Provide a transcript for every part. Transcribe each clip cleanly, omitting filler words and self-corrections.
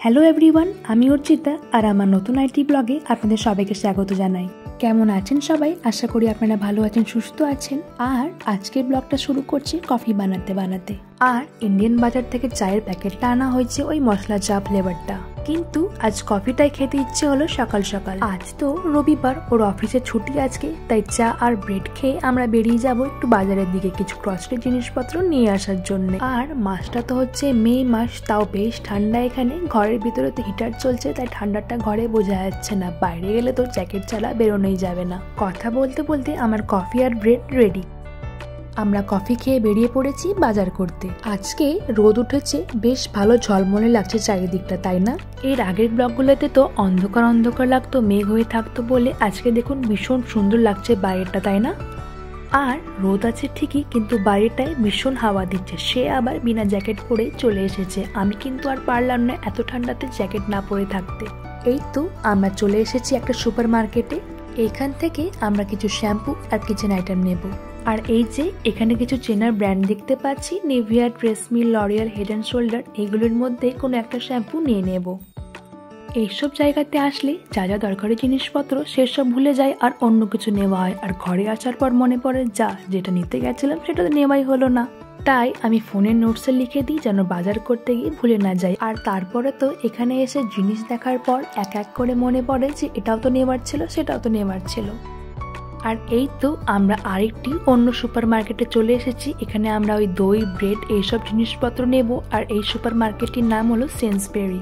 Hello everyone, আমি অর্চিতা আর আমার নতুন আইটি ব্লগে আপনাদের সবাইকে স্বাগত জানাই। কেমন আছেন সবাই? আশা করি আপনারা ভালো আছেন, সুস্থ আছেন। আর আজকের ব্লগটা শুরু করছি কফি বানাতে বানাতে। আর ইন্ডিয়ান বাজার থেকে চায়ের প্যাকেটটা আনা হয়েছে, ওই মশলা চা ফ্লেভারটা। কিন্তু আজ কফিটাই খেতে ইচ্ছে হলো সকাল সকাল। আজ তো রবিবার, ওর অফিসে ছুটি আজকে, তাই চা আর ব্রেড খেয়ে আমরা বেরিয়ে যাব একটু বাজারের দিকে কিছু গ্রসারি জিনিসপত্র নিয়ে আসার জন্য। আর মাসটা তো হচ্ছে মে মাস, তাও বেশ ঠান্ডা এখানে। ঘরের ভিতরে তো হিটার চলছে, তাই ঠান্ডাটা ঘরে বোঝা যাচ্ছে না। বাইরে গেলে তো জ্যাকেট ছাড়া বেরোনোই যাবে না। কথা বলতে বলতে আমার কফি আর ব্রেড রেডি। আমরা কফি খেয়ে বেরিয়ে পড়েছি বাজার করতে। আজকে রোদ উঠেছে, বেশ ভালো ঝলমলে লাগছে চারিদিকটা, তাই না? এর আগের ব্লগগুলোতে তো অন্ধকার অন্ধকার লাগতো, মেঘ হয়ে থাকতো বলে আজকে দেখুন ভীষণ সুন্দর লাগছে বাইরেটা, তাই না? আর রোদ আছে ঠিকই, কিন্তু বাইরেটায় ভীষণ হাওয়া দিচ্ছে। সে আবার বিনা জ্যাকেট পরে চলে এসেছে। আমি কিন্তু আর পারলাম না এত ঠান্ডাতে জ্যাকেট না পরে থাকতে। এই তো আমরা চলে এসেছি একটা সুপার মার্কেটে। এইখান থেকে আমরা কিছু শ্যাম্পু আর কিচেন আইটেম নেব। আর এই যে এখানে কিছু চেনার ব্র্যান্ড দেখতে পাচ্ছি, Nivea, TRESemmé, L'Oréal, head and shoulder. এগুলোর মধ্যে কোনো একটা শ্যাম্পু নিয়ে নেব। এইসব জায়গাতে আসলে যা যা দরকারি জিনিসপত্র সেসব ভুলে যায় আর অন্য কিছু নেওয়া হয়। আর ঘরে আসার পর মনে পড়ে যেটা নিতে গেছিলাম সেটা তো নেওয়াই হলো না। তাই আমি ফোনের নোটসে লিখে দিই যেন বাজার করতে গিয়ে ভুলে না যাই। আর তারপরে তো এখানে এসে জিনিস দেখার পর এক এক করে মনে পড়ে যে এটাও তো নেওয়ার ছিল, সেটাও তো নেওয়ার ছিল। আর এই তো আমরা আরেকটি অন্য সুপার মার্কেটে চলে এসেছি। এখানে আমরা ওই দই, ব্রেড এইসব জিনিসপত্র নেব। আর এই সুপার মার্কেটটির নাম হলো সেন্সবেরি।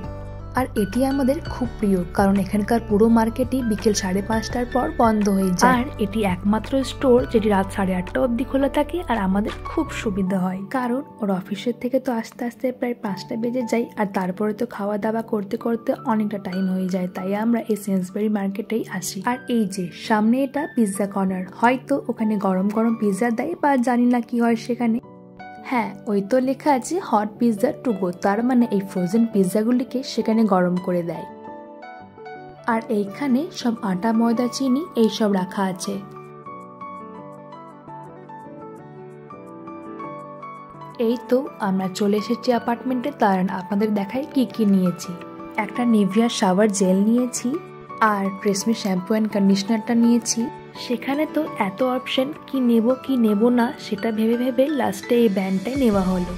আর এটি আমাদের খুব প্রিয়, কারণ এখানকার পুরো মার্কেটই বিকেল 5:30টার পর বন্ধ হয়ে যায়। আর এটি একমাত্র স্টোর যেটি রাত 8:30 অবধি খোলা থাকে। আর আমাদের খুব সুবিধা হয়, কারণ ওর অফিসের থেকে তো আস্তে আস্তে প্রায় 5টা বেজে যায়। আর তারপরে তো খাওয়া দাওয়া করতে করতে অনেকটা টাইম হয়ে যায়। তাই আমরা এই সেন্সবেরি মার্কেটেই আসি। আর এই যে সামনে এটা পিৎজা কর্নার, হয়তো ওখানে গরম গরম পিৎজা দেয় বা জানি না কি হয় সেখানে। হ্যাঁ, ওই তো লেখা আছে হট পিৎজা টু গো, তার মানে এই ফ্রোজেন পিৎজাগুলিকে সেখানে গরম করে দেয়। আর এইখানে সব আটা, ময়দা, চিনি এইসব রাখা আছে। এই তো আমরা চলে এসেছি অ্যাপার্টমেন্টে। দাঁড়ান আপনাদের দেখাই কি কি নিয়েছি। একটা নিভিয়া শাওয়ার জেল নিয়েছি, আর ট্রেসমি শ্যাম্পু অ্যান্ড কন্ডিশনারটা নিয়েছি। সেখানে তো এত অপশন, কি নেব কি নেব না সেটা ভেবে ভেবে লাস্টে এই ব্যান্ডটাই নেওয়া হলো।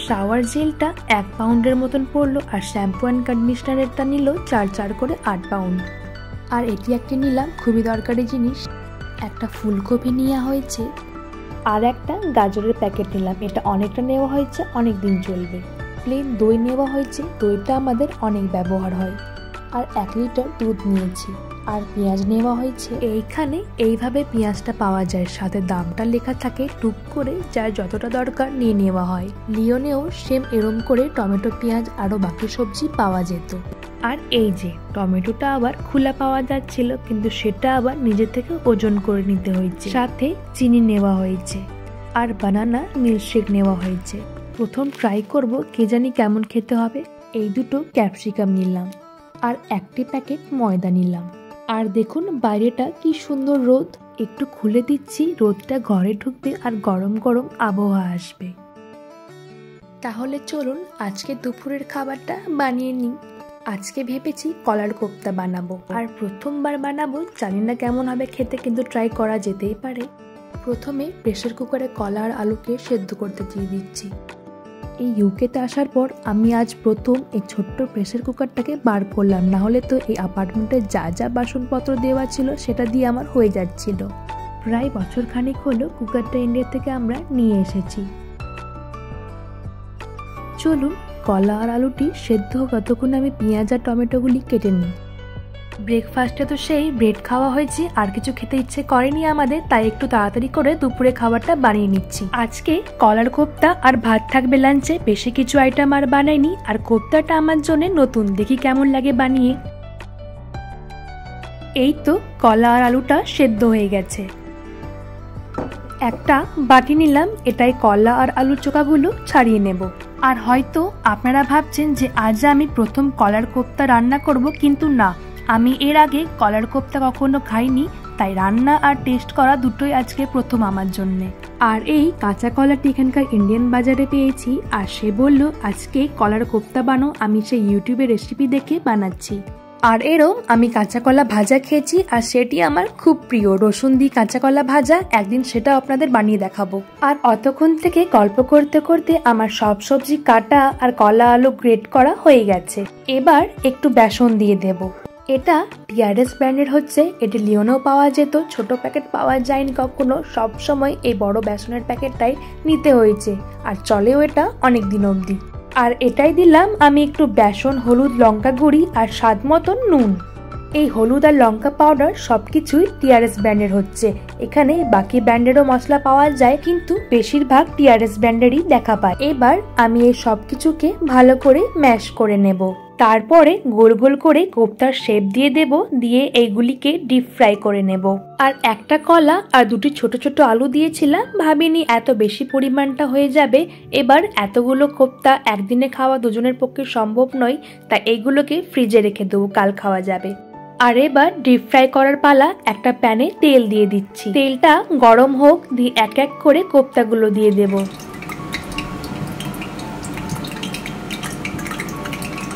শাওয়ার জেলটা 1 পাউন্ডের মতন পড়লো, আর শ্যাম্পু অ্যান্ড কন্ডিশনারেরটা নিল 4 করে 8 পাউন্ড। আর এটি একটি নিলাম, খুবই দরকারি জিনিস। একটা ফুলকপি নেওয়া হয়েছে, আর একটা গাজরের প্যাকেট নিলাম। এটা অনেকটা নেওয়া হয়েছে, অনেক দিন চলবে। প্লেন দই নেওয়া হয়েছে, দইটা আমাদের অনেক ব্যবহার হয়। আর 1 লিটার দুধ নিয়েছি। আর পেঁয়াজ নেওয়া হয়েছে। এইখানে এইভাবে পেঁয়াজটা পাওয়া যায়, সাথে দামটা লেখা থাকে টুক করে, যার যতটা দরকার নিয়ে নেওয়া হয়। লিওনেও সেম এরম করে টমেটো, পেঁয়াজ আরো বাকি সবজি পাওয়া যেত। আর এই যে টমেটোটা আবার খোলা পাওয়া যাচ্ছিল, কিন্তু সেটা আবার নিজে থেকে ওজন করে নিতে হয়েছে। সাথে চিনি নেওয়া হয়েছে, আর বানানা মিল্কশেক নেওয়া হয়েছে। প্রথম ট্রাই করব, কে জানি কেমন খেতে হবে। এই দুটো ক্যাপসিকাম নিলাম, আর একটি প্যাকেট ময়দা নিলাম। আর দেখুন বাইরেটা কি সুন্দর রোদ। একটু খুলে দিচ্ছি, রোদটা ঘরে ঢুকবে আর গরম গরম আবহাওয়া আসবে। তাহলে চলুন আজকে দুপুরের খাবারটা বানিয়ে নিই। আজকে ভেবেছি কলার কোপ্তা বানাবো, আর প্রথমবার বানাবো, জানি না কেমন হবে খেতে, কিন্তু ট্রাই করা যেতেই পারে। প্রথমে প্রেসার কুকারে কলা আর আলুকে সেদ্ধ করতে দিয়ে দিচ্ছি। এই ইউকেতে আসার পর আমি আজ প্রথম এই ছোট্ট প্রেসার কুকারটাকে বার করলাম, না হলে তো এই অ্যাপার্টমেন্টে যা যা বাসনপত্র দেওয়া ছিল সেটা দিয়ে আমার হয়ে যাচ্ছিল। প্রায় বছর খানিক হলো কুকারটা ইন্ডিয়া থেকে আমরা নিয়ে এসেছি। চলুন কলা আর আলুটি সেদ্ধ হোক, ততক্ষণ আমি পেঁয়াজ আর টমেটোগুলি কেটে নিই। ব্রেকফাস্টে তো সেই ব্রেড খাওয়া হয়েছে, আর কিছু খেতে ইচ্ছে করেনি আমাদের, তাই একটু তাড়াতাড়ি করে দুপুরে খাবারটা বানিয়ে নিচ্ছি। আজকে কলার কোপ্তা আর ভাত থাকবে লাঞ্চে, বেশি কিছু আইটেম আর বানাইনি। আর কোপ্তাটা আমার জন্য নতুন, দেখি কেমন লাগে বানিয়ে। এই তো কলা আর আলুটা সেদ্ধ হয়ে গেছে। একটা বাটি নিলাম, এটাই কলা আর আলুর চোখাগুলো ছাড়িয়ে নেব। আর হয়তো আপনারা ভাবছেন যে আজ আমি প্রথম কলার কোপ্তা রান্না করব, কিন্তু না, আমি এর আগে কলার কোপ্তা কখনো খাইনি, তাই রান্না আর টেস্ট করা দুটোই আজকে প্রথম আমার জন্যে। আর এই কাঁচা কলাটি এখানকার ইন্ডিয়ান বাজারে পেয়েছি, আর সে বলল আজকে কলার কোপ্তা বানো, আমি সেই ইউটিউবে রেসিপি দেখে বানাচ্ছি। আর এরম আমি কাঁচা কলা ভাজা খেয়েছি, আর সেটি আমার খুব প্রিয়, রসুন দিয়ে কাঁচা কলা ভাজা। একদিন সেটা আপনাদের বানিয়ে দেখাবো। আর অতক্ষণ থেকে গল্প করতে করতে আমার সব সবজি কাটা আর কলা আলু গ্রেট করা হয়ে গেছে। এবার একটু বেসন দিয়ে দেব। এটা টিআরএস ব্র্যান্ডের হচ্ছে, এটি লিওনেও পাওয়া যেত, ছোট প্যাকেট পাওয়া যায়নি কখনো, সব সময় এই বড় বেসনের প্যাকেটটাই নিতে হয়েছে, আর চলেও এটা অনেক দিন অবধি। আর এটাই দিলাম আমি একটু বেসন, হলুদ, লঙ্কা গুঁড়ি আর স্বাদ মতন নুন। এই হলুদ আর লঙ্কা পাউডার সবকিছুই টিআরএস ব্র্যান্ডের হচ্ছে। এখানে বাকি ব্র্যান্ডেরও মশলা পাওয়া যায়, কিন্তু বেশিরভাগ টিআরএস ব্র্যান্ডেরই দেখা পায়। এবার আমি এই সবকিছুকে ভালো করে ম্যাশ করে নেব। তারপরে গোল গোল করে কোপ্তার শেপ দিয়ে দেব, দিয়ে এইগুলিকে ডিপ ফ্রাই করে নেব। আর একটা কলা আর দুটি ছোট ছোট আলু দিয়েছিলাম, ভাবিনি এত বেশি পরিমাণটা হয়ে যাবে। এবার এতগুলো কোপ্তা একদিনে খাওয়া দুজনের পক্ষে সম্ভব নয়, তাই এইগুলোকে ফ্রিজে রেখে দেবো, কাল খাওয়া যাবে। আর এবার ডিপ ফ্রাই করার পালা। একটা প্যানে তেল দিয়ে দিচ্ছি, তেলটা গরম হোক, দিয়ে এক এক করে কোপ্তাগুলো দিয়ে দেব।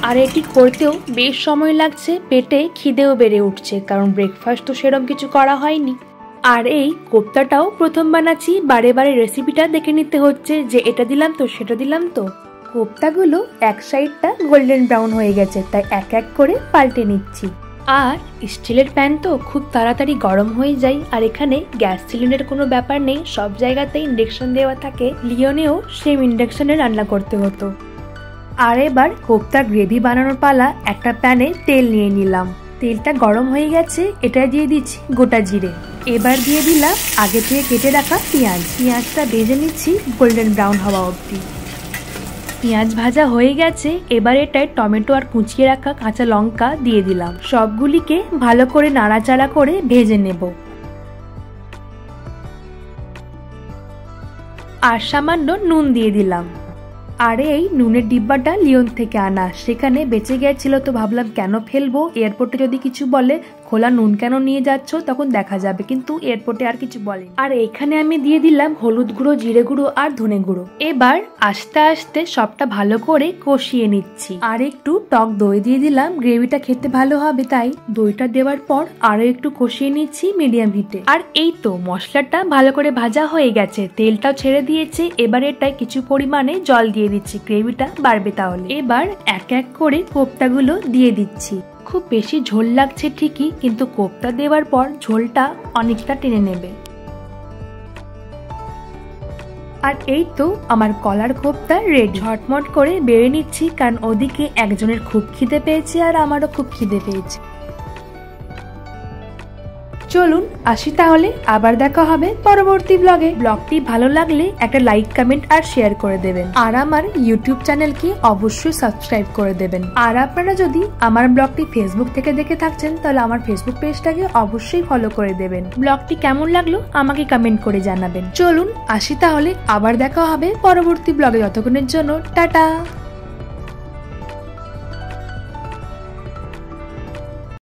আর এটি করতেও বেশ সময় লাগছে, পেটে খিদেও বেড়ে উঠছে, কারণ ব্রেকফাস্ট তো সেরকম কিছু করা হয়নি। আর এই কোপ্তাটাও প্রথম বানাচ্ছি, বারে বারে রেসিপিটা দেখে নিতে হচ্ছে যে এটা দিলাম তো সেটা দিলাম তো। কোপ্তাগুলো এক সাইডটা গোল্ডেন ব্রাউন হয়ে গেছে, তাই এক এক করে পাল্টে নিচ্ছি। আর স্টিলের প্যান তো খুব তাড়াতাড়ি গরম হয়ে যায়, আর এখানে গ্যাস সিলিন্ডার কোনো ব্যাপার নেই, সব জায়গাতে ইন্ডাকশন দেওয়া থাকে। লিওনেও সেম ইন্ডাকশনে রান্না করতে হতো। আর এবার কোপ্তা গ্রেভি বানানোর পালা। একটা প্যানে তেল নিয়ে নিলাম, তেলটা গরম হয়ে গেছে, এটা দিয়ে দিচ্ছি গোটা জিরে। এবার দিয়ে দিলাম আগে থেকে কেটে রাখা পেঁয়াজ। পেঁয়াজটা ভেজে নিচ্ছি গোল্ডেন ব্রাউন হওয়া অবধি। পেঁয়াজ ভাজা হয়ে গেছে, এবার এটায় টমেটো আর কুচিয়ে রাখা কাঁচা লঙ্কা দিয়ে দিলাম। সবগুলিকে ভালো করে নাড়াচাড়া করে ভেজে নেব। আর সামান্য নুন দিয়ে দিলাম। আর এই নুনের ডিব্বাটা লিওন থেকে আনা, সেখানে বেঁচে গেছিল, তো ভাবলাম কেন ফেলবো, এয়ারপোর্টে যদি কিছু বলে খোলা নুন কেন নিয়ে যাচ্ছ তখন দেখা যাবে, কিন্তু এয়ারপোর্টে আর কিছু বলে। আর এখানে আমি দিয়ে দিলাম হলুদ গুঁড়ো, জিরে গুঁড়ো আর ধনে গুঁড়ো। এবার আস্তে আস্তে সবটা ভালো করে কষিয়ে নিচ্ছি। আর একটু টক দই দিয়ে দিলাম, গ্রেভিটা খেতে ভালো হবে, তাই দইটা দেওয়ার পর আরো একটু কষিয়ে নিচ্ছি মিডিয়াম হিটে। আর এই তো মশলাটা ভালো করে ভাজা হয়ে গেছে, তেলটাও ছেড়ে দিয়েছে। এবার এটাই কিছু পরিমাণে জল দিয়ে দিচ্ছি, গ্রেভিটা বাড়বে তাহলে। এবার এক এক করে কোপ্তাগুলো দিয়ে দিচ্ছি। খুব বেশি ঝোল লাগছে ঠিকই, কিন্তু কোপ্তা দেওয়ার পর ঝোলটা অনেকটা টেনে নেবে। আর এই তো আমার কলার কোপ্তা রেডি। ঝটমট করে বেড়ে নিচ্ছি, কারণ ওদিকে একজনের খুব খিদে পেয়েছে আর আমারও খুব খিদে পেয়েছে। চলুন আসি তাহলে, আবার দেখা হবে পরবর্তী ব্লগে। ব্লগটি ভালো লাগলে একটা লাইক, কমেন্ট আর শেয়ার করে দেবেন। আর আমার ইউটিউব চ্যানেলকে অবশ্যই সাবস্ক্রাইব করে দেবেন। আর আপনারা যদি আমার ব্লগটি ফেসবুক থেকে দেখে থাকছেন, তাহলে আমার ফেসবুক পেজটাকে অবশ্যই ফলো করে দেবেন। ব্লগটি কেমন লাগলো আমাকে কমেন্ট করে জানাবেন। চলুন আসি তাহলে, আবার দেখা হবে পরবর্তী ব্লগে। যতক্ষণের জন্য টাটা।